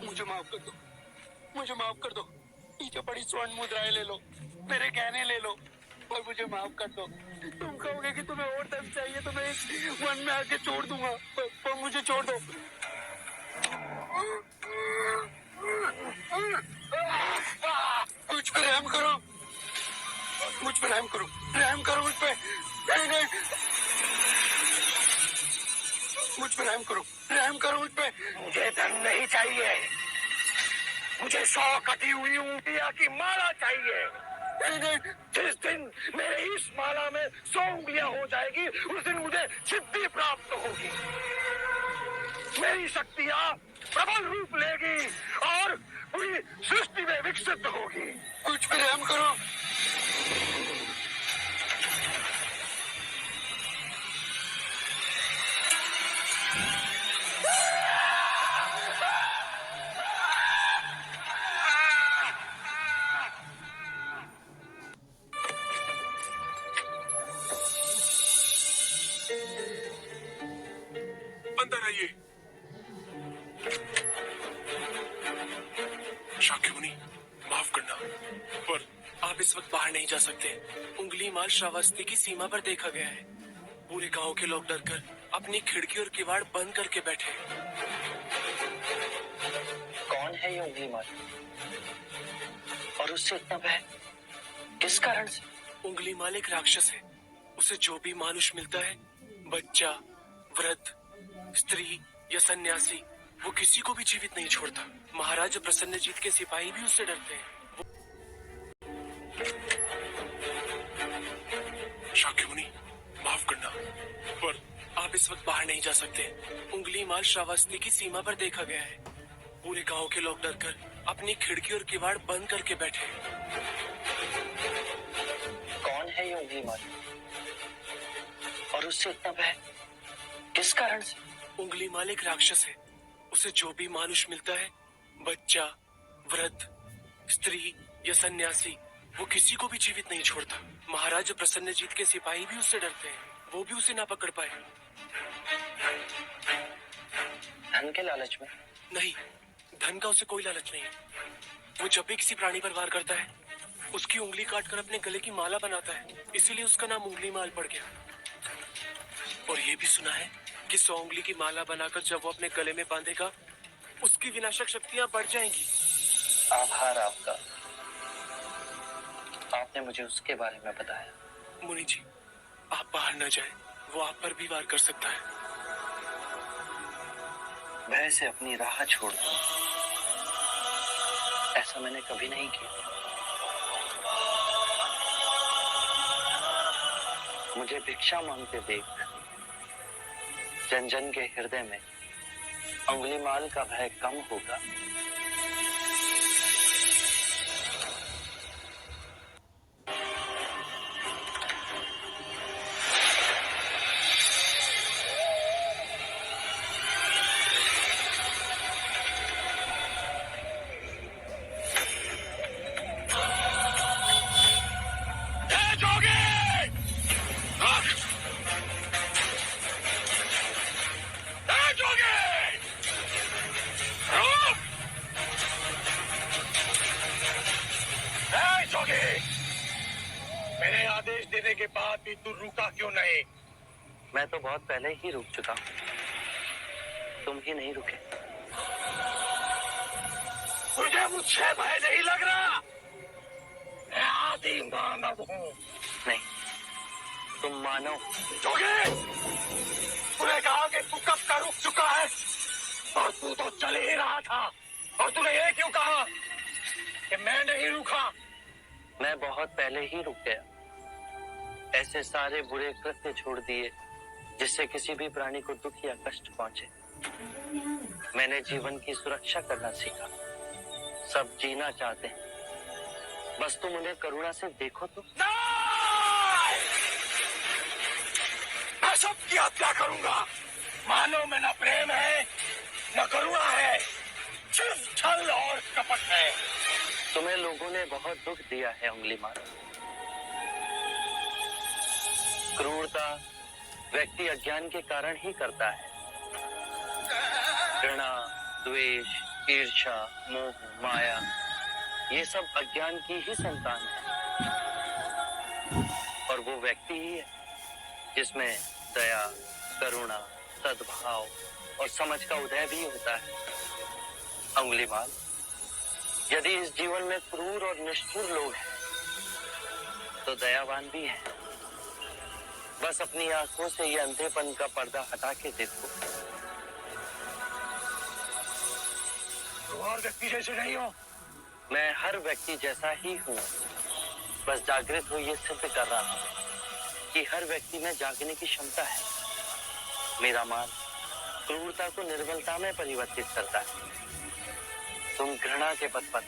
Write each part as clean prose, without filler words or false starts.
मुझे माफ कर दो, मुझे माफ कर दो। ये जो बड़ी स्वर्ण मुद्राएं ले लो, मेरे गहने ले लो और मुझे माफ कर दो। तुम कहोगे कि तुम्हें और धन चाहिए तो मैं इस वन में आके छोड़ दूंगा, पर मुझे छोड़ दो। मुझ पर रहम करो, मुझ पर रहम करो, रहम करो मुझ पे। नहीं नहीं, मुझ पर रहम करो, रहम करो मुझ पे। मुझे धन नहीं चाहिए, मुझे 100 कटी हुई ऊँटियाँ की माला चाहिए। नहीं नहीं, जिस दिन मेरे इस माला में 100 उंगलियां हो जाएगी, उस दिन मुझे सिद्धि प्राप्त होगी। मेरी शक्तियाँ प्रबल रूप लेगी और पूरी सृष्टि में विकसित होगी। मुझ पर रहम करो। अंदर आइए। शाक्यमुनि, माफ करना, पर आप इस वक्त बाहर नहीं जा सकते। उंगली माल श्रावस्ती की सीमा पर देखा गया है। पूरे गांव के लोग डरकर अपनी खिड़की और किवाड़ बंद करके बैठे। कौन है ये उंगली माल और उससे इतना भय किस कारण से? उंगली माल एक राक्षस है। उसे जो भी मानुष मिलता है, बच्चा, वृद्ध, स्त्री या सन्यासी, वो किसी को भी जीवित नहीं छोड़ता। महाराज प्रसन्नजीत के सिपाही भी उससे डरते हैं। शाक्यमुनि, माफ करना, पर आप इस वक्त बाहर नहीं जा सकते। उंगली माल श्रावस्ती की सीमा पर देखा गया है। पूरे गांव के लोग डरकर अपनी खिड़की और किवाड़ बंद करके बैठे। कौन है ये उंगली माल और उससे इतना भय किस कारण से? उंगली माल एक राक्षस है। उसे जो भी मानुष मिलता है, बच्चा, वृद्ध, स्त्री या सन्यासी, वो किसी को भी जीवित नहीं छोड़ता। महाराज प्रसन्नजीत के सिपाही भी उससे डरते हैं। वो भी उसे ना पकड़ पाए। धन के लालच में? नहीं, धन का उसे कोई लालच नहीं है। वो जब भी किसी प्राणी पर वार करता है, उसकी उंगली काटकर अपने गले की माला बनाता है। इसीलिए उसका नाम उंगली माल पड़ गया। और ये भी सुना है कि 100 उंगली की माला बनाकर जब वो अपने गले में बांधेगा, उसकी विनाशक शक्तियां बढ़ जाएंगी। आभार आपका, आपने मुझे उसके बारे में बताया। मुनि जी, आप बाहर न जाएं, वो आप पर भी वार कर सकता है। भय से अपनी राह छोड़ दूं, ऐसा मैंने कभी नहीं किया। मुझे भिक्षा मांगते देख जन जन के हृदय में उंगली माल का भय कम होगा। मेरे आदेश देने के बाद भी तू रुका क्यों नहीं? मैं तो बहुत पहले ही रुक चुका हूं, तुम ही नहीं रुके। तुझे मुझसे भय नहीं लग रहा? मैं आदि मानव हूँ। नहीं, तुम मानो। जोगे, तूने कहा कि तू कब का रुक चुका है, और तू तो चल ही रहा था। और तूने ये क्यों कहा कि मैं नहीं रुका? मैं बहुत पहले ही रुक गया। ऐसे सारे बुरे कृत्य छोड़ दिए जिससे किसी भी प्राणी को दुख या कष्ट पहुंचे। मैंने जीवन की सुरक्षा करना सीखा। सब जीना चाहते हैं, बस तुम उन्हें करुणा से देखो तो। मैं सबकी हत्या करूंगा। मानो में न प्रेम है न करुणा है, सिर्फ छल और कपट है। तुम्हें लोगों ने बहुत दुख दिया है अंगुलीमाल। क्रूरता व्यक्ति अज्ञान के कारण ही करता है। घृणा, द्वेष, ईर्ष्या, मोह, माया, ये सब अज्ञान की ही संतान है। और वो व्यक्ति ही है जिसमें दया, करुणा, सद्भाव और समझ का उदय भी होता है। अंगुलीमाल, यदि इस जीवन में क्रूर और निष्ठुर लोग हैं, तो दयावान भी है। बस अपनी आंखों से ये अंधेपन का पर्दा हटा के देखो। तुम और व्यक्ति जैसे नहीं हो। मैं हर व्यक्ति जैसा ही हूँ, बस जागृत हो ये सिद्ध कर रहा हूँ कि हर व्यक्ति में जागने की क्षमता है। मेरा मार्ग क्रूरता को निर्बलता में परिवर्तित करता है। तुम घृणा के पथ पर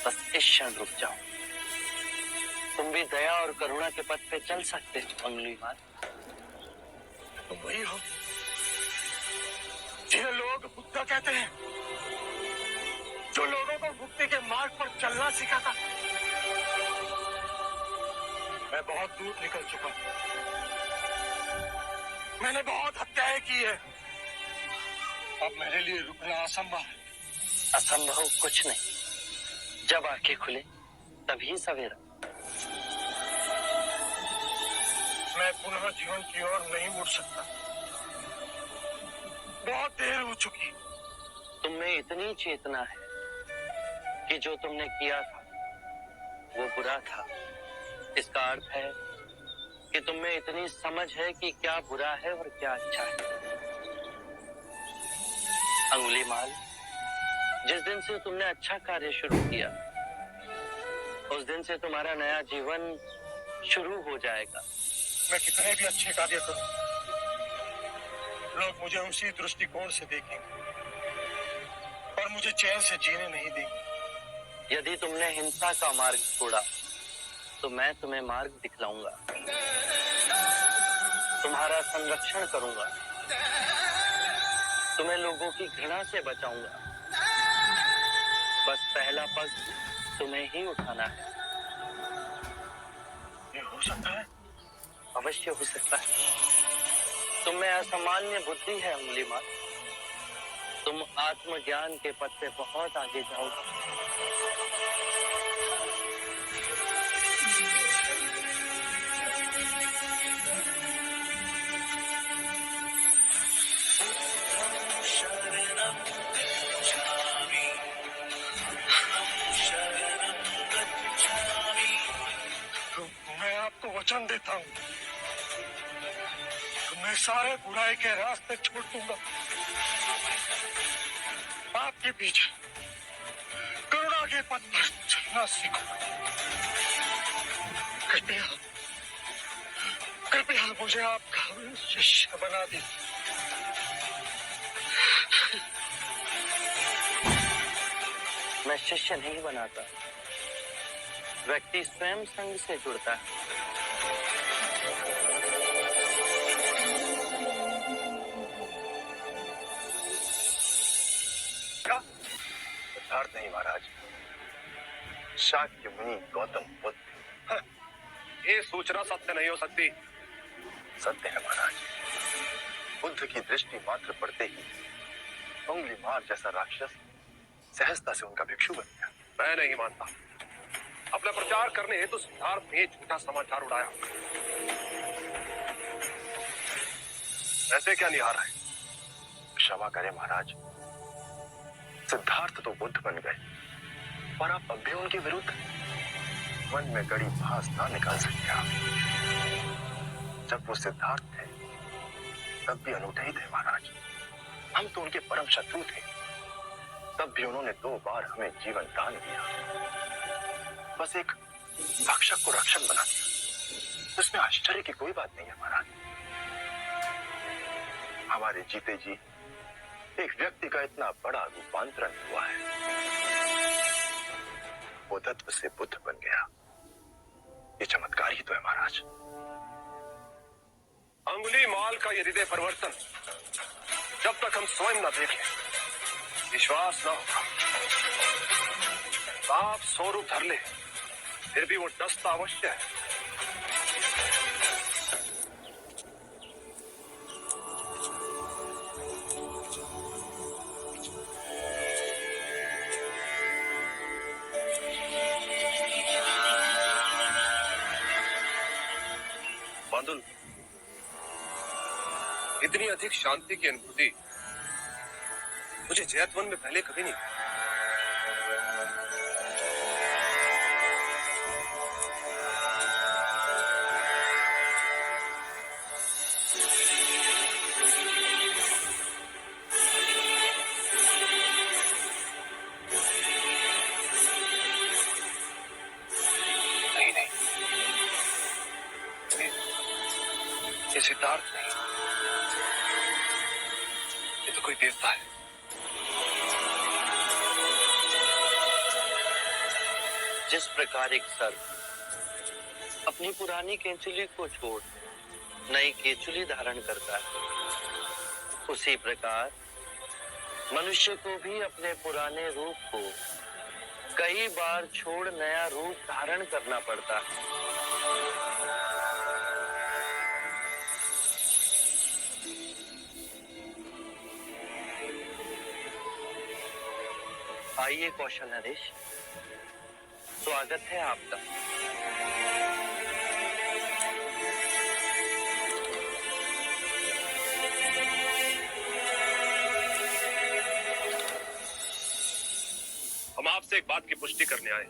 बस इस क्षण रुक जाओ। तुम भी दया और करुणा के पथ पे चल सकते हो अंगुलीमाल। तुम वही हो जिन्हें लोग बुद्ध कहते हैं, जो लोगों को मुक्ति के मार्ग पर चलना सिखाता। मैं बहुत दूर निकल चुका हूं। मैंने बहुत हत्याएं की है। अब मेरे लिए रुकना असंभव है। असंभव कुछ नहीं। जब आंखें खुले तभी सवेरा। मैं पुनः जीवन की ओर नहीं मुड़ सकता। बहुत देर हो चुकी। तुम में इतनी चेतना है कि जो तुमने किया था वो बुरा था। इसका अर्थ है कि तुम में इतनी समझ है कि क्या बुरा है और क्या अच्छा है। अंगुलीमाल, जिस दिन से तुमने अच्छा कार्य शुरू किया, उस दिन से तुम्हारा नया जीवन शुरू हो जाएगा। मैं कितने भी अच्छे कार्य करूं, लोग मुझे उसी दृष्टिकोण से देखेंगे और मुझे चैन से जीने नहीं देंगे। यदि तुमने हिंसा का मार्ग छोड़ा, तो मैं तुम्हें मार्ग दिखलाऊंगा। तुम्हारा संरक्षण करूंगा। तुम्हें लोगों की घृणा से बचाऊंगा। बस पहला पग तुम्हें ही उठाना है। ये हो सकता है? अवश्य हो सकता है। तुम में असामान्य बुद्धि है अंगुलीमाल। तुम आत्मज्ञान के पथ पे बहुत आगे जाओगे। मैं आपको वचन देता हूँ, मैं सारे बुराई के रास्ते छोड़ दूंगा। आपके पीछे करुणा के पथ पर चलना सीखूंगा। कृपया कृपया मुझे आपका शिष्य बना दीजिए। मैं शिष्य नहीं बनाता। व्यक्ति स्वयं संग से जुड़ता है। सिद्धार्थ नहीं महाराज, शाक्य मुनि गौतम बुद्ध। ये सूचना सत्य नहीं हो सकती। सत्य है महाराज। बुद्ध की दृष्टि मात्र पड़ते ही अंगुलीमाल जैसा राक्षस सहजता से उनका भिक्षु बन गया। मैं नहीं मानता। अपना प्रचार करने हेतु सिद्धार्थ ने झूठा समाचार उड़ाया। ऐसे क्या निहार है? क्षमा करें महाराज, सिद्धार्थ तो बुद्ध बन गए, पर आप अब भी उनके विरुद्ध मन में गड़ी भास ना निकाल सकते आप। जब वो सिद्धार्थ थे तब भी अनूठे ही थे महाराज। हम तो उनके परम शत्रु थे, तब भी उन्होंने 2 बार हमें जीवन दान दिया। बस एक भक्षक को रक्षक बना दिया। इसमें आश्चर्य की कोई बात नहीं है महाराज। हमारे जीते जी एक व्यक्ति का इतना बड़ा रूपांतरण हुआ है। वो तत्व से बुद्ध बन गया। ये चमत्कार ही तो है महाराज। अंगुलीमाल का ये हृदय परिवर्तन जब तक हम स्वयं न देखें विश्वास न होगा। साफ स्वरूप धर ले, फिर भी वो डसता अवश्य है। बांदुल, इतनी अधिक शांति की अनुभूति मुझे जैतवन में पहले कभी नहीं। नहीं नहीं, ये सिद्धार्थ नहीं, ये तो कोई देवता है। जिस प्रकार एक सर्प अपनी पुरानी केंचुली को छोड़ नई केंचुली धारण करता है, उसी प्रकार मनुष्य को भी अपने पुराने रूप को कई बार छोड़ नया रूप धारण करना पड़ता है। आइए कौशल नरेश, स्वागत है आपका। हम आपसे एक बात की पुष्टि करने आए।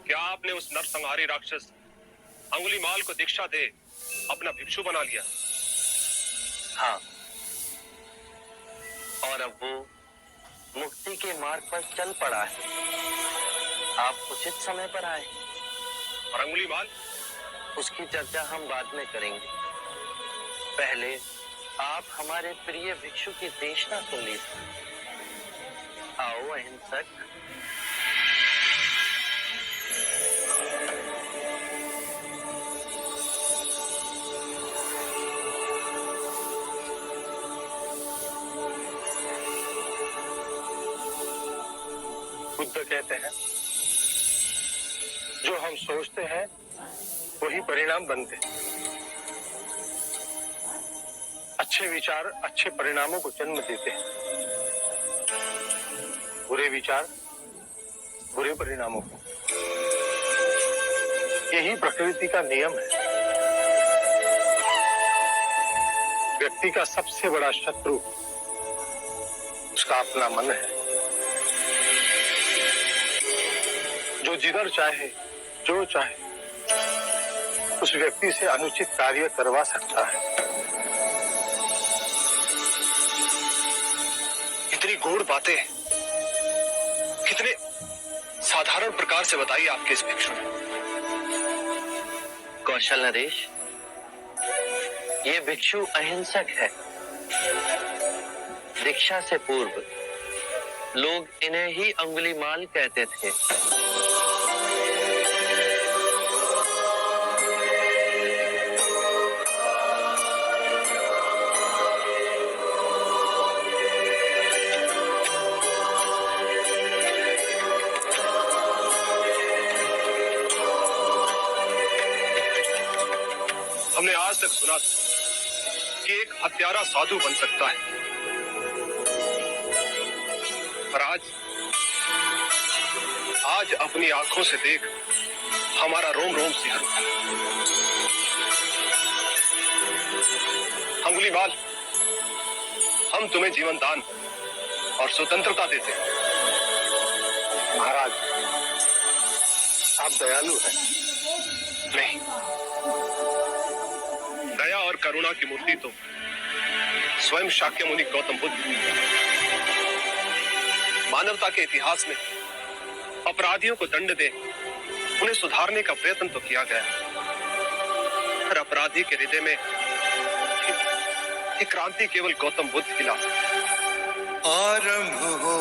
क्या आपने उस नरसंहारी राक्षस अंगुलीमाल को दीक्षा दे अपना भिक्षु बना लिया? हाँ, और अब वो मुक्ति के मार्ग पर चल पड़ा है। आप उचित समय पर आए। और अंगुलीमाल? उसकी चर्चा हम बाद में करेंगे। पहले आप हमारे प्रिय भिक्षु की देशना सुन लीजिए। आओ अहिंसक। बुद्ध कहते हैं, जो हम सोचते हैं वही परिणाम बनते हैं। अच्छे विचार अच्छे परिणामों को जन्म देते हैं, बुरे विचार बुरे परिणामों को। यही प्रकृति का नियम है। व्यक्ति का सबसे बड़ा शत्रु उसका अपना मन है, जो जिधर चाहे जो चाहे उस व्यक्ति से अनुचित कार्य करवा सकता है। इतनी गूढ़ बातें कितने साधारण प्रकार से बताइए आपके इस भिक्षु ने। कौशल नरेश, ये भिक्षु अहिंसक है। दीक्षा से पूर्व लोग इन्हें ही अंगुलीमाल कहते थे। हमने आज तक सुना कि एक हत्यारा साधु बन सकता है, पर आज अपनी आंखों से देख हमारा रोम रोम सिहर उठा। अंगुलीमाल, हम तुम्हें जीवन दान और स्वतंत्रता देते हैं। महाराज, आप दयालु हैं। नहीं, दया और करुणा की मूर्ति तो स्वयं शाक्य मुनि गौतम बुद्ध। मानवता के इतिहास में अपराधियों को दंड दे उन्हें सुधारने का प्रयत्न तो किया गया, पर अपराधी के हृदय में ये क्रांति केवल गौतम बुद्ध की ला। आरंभ हो